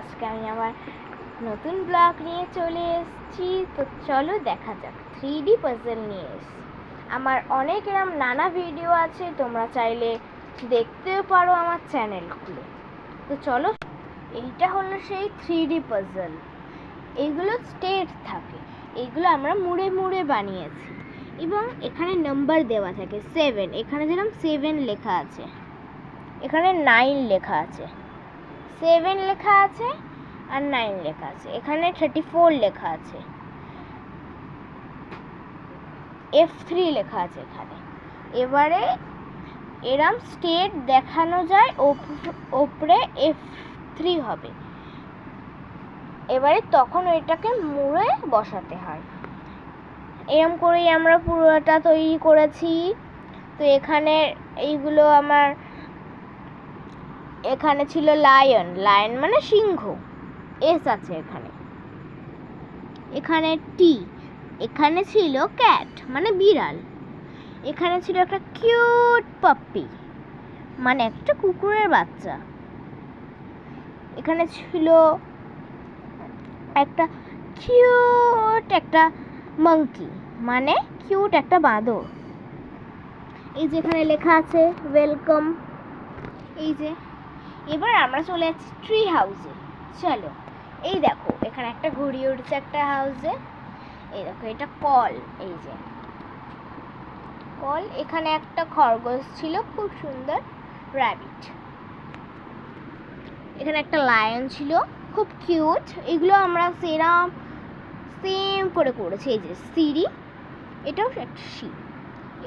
আজকে আমি আমার নতুন ব্লগ নিয়ে চলে এসেছি। তো চলো দেখা যাক। 3D পাজল নিয়ে এসেছি। আমার অনেক এরকম নানা ভিডিও আছে, তোমরা চাইলে দেখতেও পারো আমার চ্যানেল খুলে। তো চলো, এইটা হলো সেই 3D পাজল। এইগুলো স্টেট থাকে, এইগুলো আমরা মুড়ে মুড়ে বানিয়েছি এবং এখানে নাম্বার দেওয়া থাকে 7। এখানে যেরকম 7 লেখা আছে, এখানে 9 লেখা আছে, 7 লেখা আছে আর 9 লেখা আছে। এখানে 34 লেখা আছে, F3 লেখা আছে এখানে। এবারে এরম স্টেট দেখানো যায়, ওপরে F3 হবে। এবারে তখন এটাকে মুড়ে বসাতে হয়। এরম করেই আমরা পুরোটা তৈরি করেছি। তো এখানে এইগুলো আমার, এখানে ছিল লায়ন, লায়ন মানে সিংহ, এস আছে এখানে। এখানে টি, এখানে ছিল ক্যাট মানে বিড়াল। এখানে ছিল একটা কিউট পাপ্পি মানে একটা কুকুরের বাচ্চা। এখানে ছিল একটা কিউট একটা মাঙ্কি মানে কিউট একটা বাঁদর। এই যে এখানে লেখা আছে ওয়েলকাম। এই যে এবার আমরা চলে যাচ্ছি ট্রি হাউসে। চলো, এই দেখো এখানে একটা ঘুড়ি উড়ছে একটা হাউসে। এই দেখো এটা কল, এই যে কল। এখানে একটা খরগোশ ছিল খুব সুন্দর, র্যাবিট। এখানে একটা লায়ন ছিল খুব কিউট। এগুলো আমরা সেম করে করেছি। এই যে সিঁড়ি, এটাও একটা শিপ।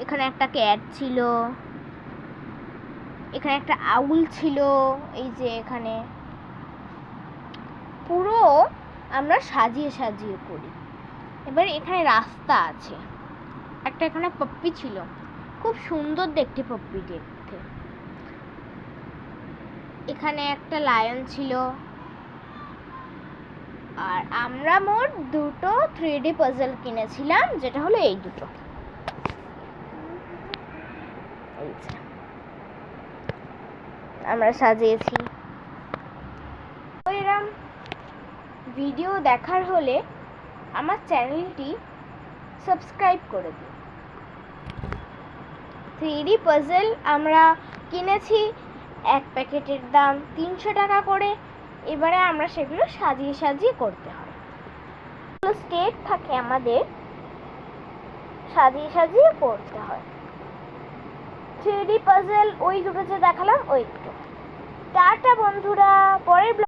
এখানে একটা ক্যাট ছিল, এখানে একটা আউল ছিল। এই যে এখানে পুরো আমরা সাজিয়ে সাজিয়ে করি। এবার এখানে রাস্তা আছে। একটা এখানে পপ্পি ছিল, খুব সুন্দর দেখতে পপ্পি দেখতে। এখানে একটা লায়ন ছিল। আর আমরা মোট দুটো 3D পাজল কিনেছিলাম, যেটা হলো এই দুটো। এই যে আমরা সাজিয়েছি। এরকম ভিডিও দেখার হলে আমার চ্যানেলটি সাবস্ক্রাইব করে দিন। 3D পাজল আমরা কিনেছি, এক প্যাকেটের দাম 300 টাকা করে। এবারে আমরা সেগুলো সাজিয়ে সাজিয়ে করতে হয়। স্টেট থাকে আমাদের, সাজিয়ে সাজিয়ে করতে হয়। 3D পাজল ওই দুটো যে দেখালাম, ওই দুটো। টাটা বন্ধুরা, পরের